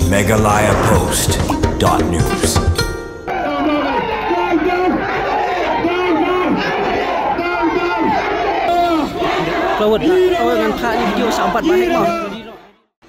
megalayapost.news. Lawat dengan kak ni video sambat banyak mah.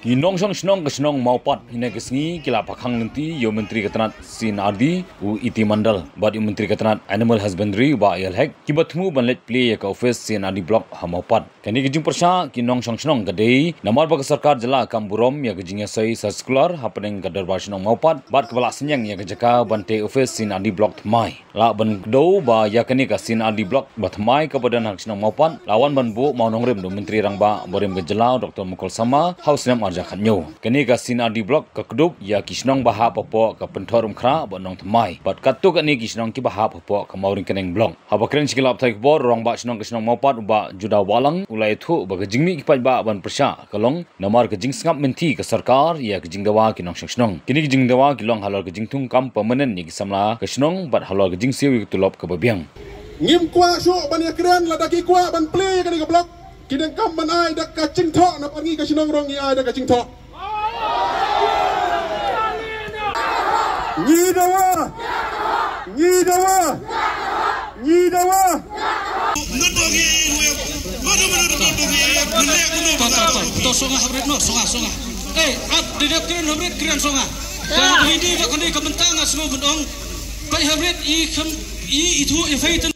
Kinong snong kesnong maupat hina kesngi kila pakhang nanti yo menteri ketenat sin ardi u iti mandal bad yo menteri ketenat animal husbandry ba yalhek kibatmu banlet play ka office sin ardi block ha maupat kani gejing persha kinong snong gadei namar ba sarkar jala kamburom ya gejingya sai circular happening gadar ba snong maupat bad kebala senyang ya gejaka bante office sin ardi block thmai la ban do ba ya kani ka sin ardi block ba thmai ka badan hak snong maupat lawan ban bu maunong rem do menteri rangba borem gejala dr mukul sama house nam Jakanyo kini ka sinadi blok ka kedup ya kisnong baha popo ka pentorum khra bonong thmai bat katu ka ni kisnong ki baha popo ka mauring keneng blong haba kren sikilap thai bor rong ba snong kisnong maupat ba juda walang ulai thu ba jingmi ki ba ban persha kalong namar ka jing sngap menti ka sarkar ya ka jing dawa kinong snong kini ki jing dawa kilong halor ka jing tung kam permanent ni ki samla ka snong bat halor ka jing siu tulop ka babiang ngim kwa shu ban ya kren la daki kwa ban play ka ni ka blok kidang kam man ai dak ka ching tho na pangi ka sinong rong ai dak ka ching tho ni dawa to songa habret no songa at tidak keren habret keren songa dan ini dak kan kementang semua bendong pai habret i itu efaitan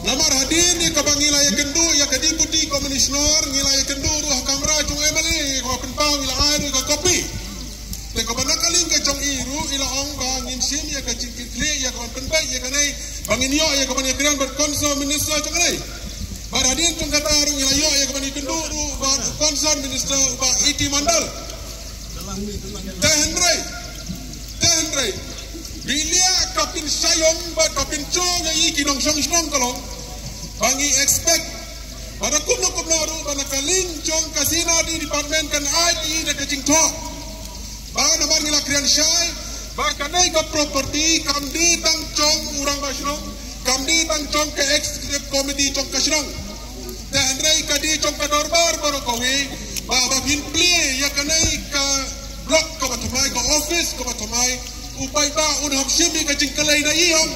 Lamar hadir ni ka bangilaya kendu ya ka deputy commissioner ngilaya kendu ruh kamera cung emali ko pentang ila air ka kopi te ka banakaling ka cung iru ila ong bangin sim ya ka cingkli ya ka pentai ya ka nai bangin yo ya ka bani krian ber konsul minister cung nai bar hadir cung kata ru ila yo ya ka bani kendu ru bar konsul minister ba iti mandal Henry bilia kapin sayong ba kapin chong ya iki nong snong kalong bangi expect pada kumno ru bana kaling chong kasina di department kan IT de kecing tho ba namar ngila krian syai ba kanai ka property kam di tang chong urang ba snong kam di tang chong ke executive committee chong kasnong dan rei ka di chong ka dorbar baro kowi ba bin play ya kanai ka block ka batumai ka office ka batumai upay ba unham simi ka jingkalay na iyong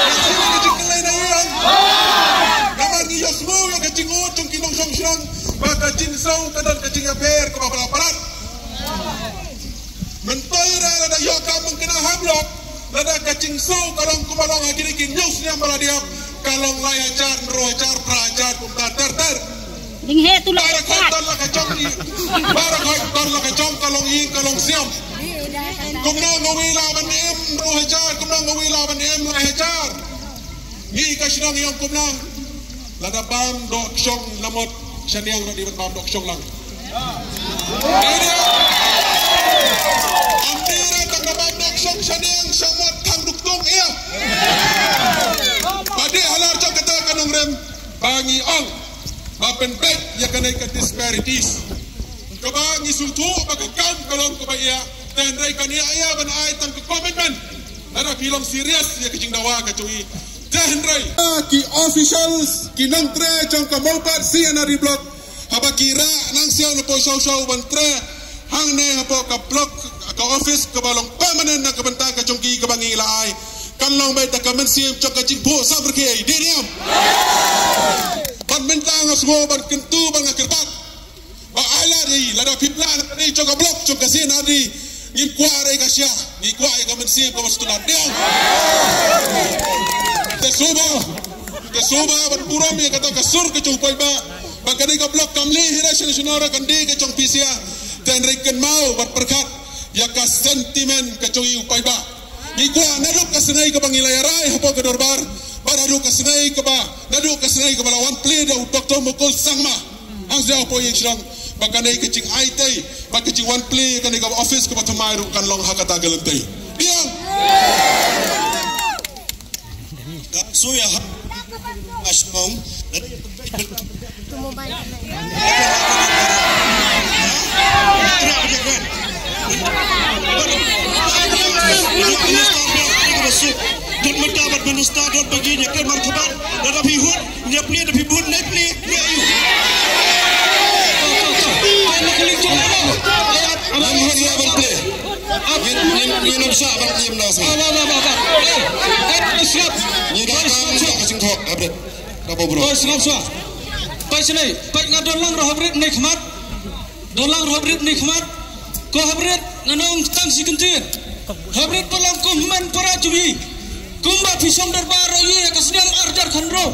simi ka jingkalay na iyong naman ngiyos mo yung ka jingot yung kinong-song-song baka jingsaw kadal ka jingaper kapapalaparat mentoy ra lada yoka mong kinahablok lada ka jingsaw kalong kumalong haginikin news niya maladiap kalong layajar merojar prajar kumtatar Dinghe tu lah. Barak hoy la ka chong kalong ing kalong siam kumna ngawila ban em ro hajar kumna ngawila ban em ro hajar ni ka sinong yang kumna lada bam dok syong lamot saniang ro di bam dok syong lang amdira tak bam dok syong saniang samot kang duktung ia padi halar chong kata kanong rem bangi ong bapen pet ya kanai ka disparities kabangi sultu bagakam kalong kabaya dan rai kania aya ban ai tang commitment ada film serius ya kecing dawa ka cui dan rai ki officials ki nang tre chong ka molpat si anari block haba kira nang siaw na po show ban tre hang ne hapo ka block ka office ka balong permanent na kabantang ka chong ki kabangi laai kan long bai ta ka mensiam chong ka ching bo sa berke diniam ban mentang asmo ban kentu ban ngakirpat ba ala ri lada piplan ni chong ka block chong ka sin adi ngin kuare ka siya ni kuare ka mensiam ka mastulan dia te soba ban puram ya kata ka sur ka chupai ba bagani ka block kamli hira sensionara kandi ka chong pisia dan rekan mau bat perkat ya ka sentimen ka chong upai ba ni kuare na lok ka sengai ka bangilayarai hapo ka dorbar Nadu kesenai ke ba lawan play da Dr. Mukul Sangma. Ang dia apa yang sedang bakanai kecing IT, bak kecing one play kan di office ke batamai ru kan long hakata galentai. Diam. So ya asmong dan mendapat menusta dan baginya kan martabat dan pihun dia play dan pihun naik play kumba pisong darbar ye kasniam ardar khandro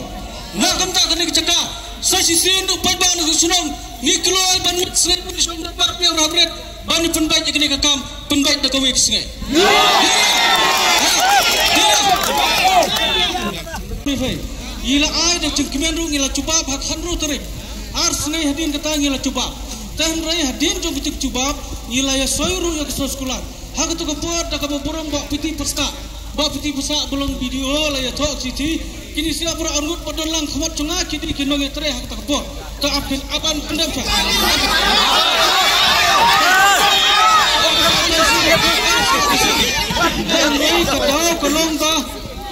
na kamta kani chaka sashi sin du pai ban sunong ni kloi ban sngai pisong darbar pe rabret ban penbai kani kam penbai da kawik sngai Mifai ila ai da chimkimen ru ngila cuba bhak khandro tare ar sngai hadin kata ngila cuba tan rai hadin jo bitik cuba ngila ya soiru ya sekolah hak tu kapot da kaborong ba piti perska ba piti pusa belum video la ya tok siti kini sila pura angut padon lang khamat chunga kini kinong etre hak tak po ta apin aban pendam sa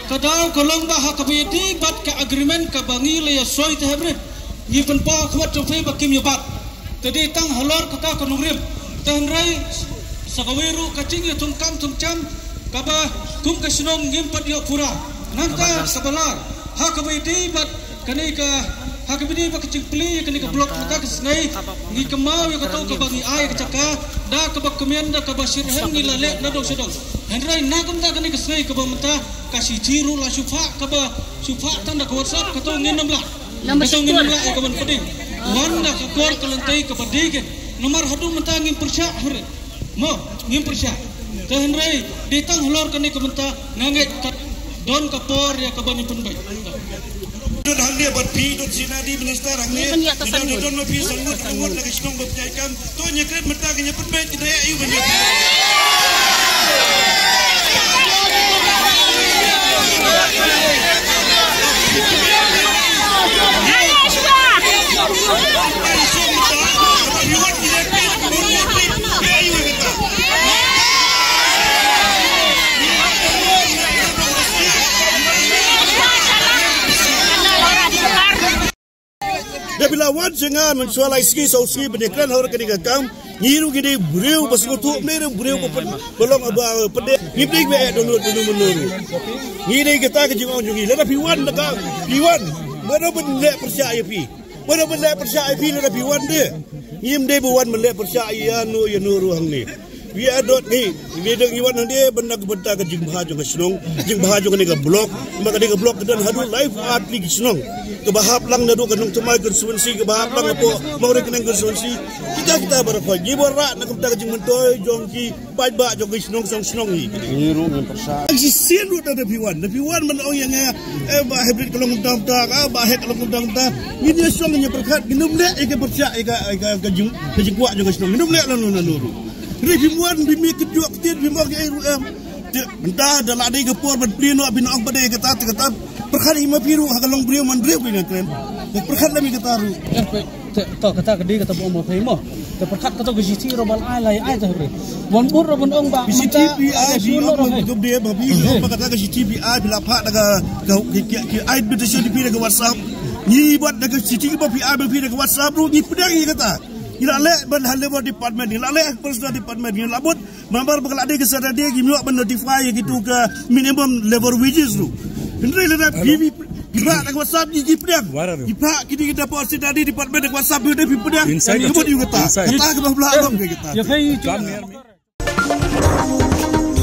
kadau kolong ba hak bidi bat ka agreement ka bangi la ya soi te hebre ni pen pa khamat chofe ba kim yabat tadi tang halor kata konungrim tan rai sakawiru kacing ya tungkam tungcam kaba kum kasunong ngimpat yo pura nangka sabalar hakabidi bat kanika hakabidi ba kecing pli kanika blok mata kesnai ni kemau yo katau ka bangi ai kecaka da ka ba kemenda ka ba sirhen ni lale na dong sedong hendrai nagam da kanika kesnai ka ba mata kasih ciru la sufa ka ba sufa tanda ka WhatsApp katau nginam la katau nginam la ka ban peding wanda ka kor kalantai ka padige nomor hadu mata ngim persya hore mo ngim persya Henry ditang halor kani kementa nganget don kapor ya kabani penbai. Don hangnya buat pi don sinadi minister hangnya. Don ma pi sangut angut lagi senong berjaikan. To nyekret menta kanya penbai kita ya ayu benda. Bila wan sengan mensualai ski sausi bendekran hor ketika kam nyiru gede breu baskutu mere breu belum aba pede ngibrik be dulu menuru ngire kita ke jingong jungi la piwan dekat piwan mana benda percaya pi mana benda percaya pi la piwan de ngim de buwan mele percaya nu ya nuru hang ni we adot ni we deng iwan hande benda ke ke jing bahaju ke snong jing bahaju ke ni blok maka de blok dan hadu live art ni snong kebahap lang na do kanong tumay konsumensi kebahap lang po mawari kanang konsumensi kita berapa gibora na kumta kajing mentoy jongki ba jongki snong ni ngiru ng persa existin ro na piwan man o yang ba hybrid kalong ta ba het kalong ta ni dia snong nya perkat minum le ke persa kajing kwa jongki snong minum le na nuru ri piwan bimi kedua ketit bimok entah dalam ada kepor berplino abin ang pada kata perkara lima biru hakalong brio man brio punya kren perkara lami kata ru kata kedi kata bu mau fahimo perkara kata gisi robal alai ai tu bre bon bur robon ong ba mata suno ro ke dia babi kata gisi TPI bila pak daga ke ai betul di daga WhatsApp ni buat daga citi babi babi daga WhatsApp ru ni pedang kata ila le ban halle bo department ila le personal department ila labut member bakal ada kesada dia gimio ban notify gitu ke minimum level wages tu Henry le bibi Iba nak WhatsApp ni pedang. Iba kita post tadi department nak WhatsApp dia pedang. Ni buat juga kata ke belah abang kita. Ya fai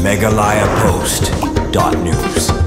Megalayapost.news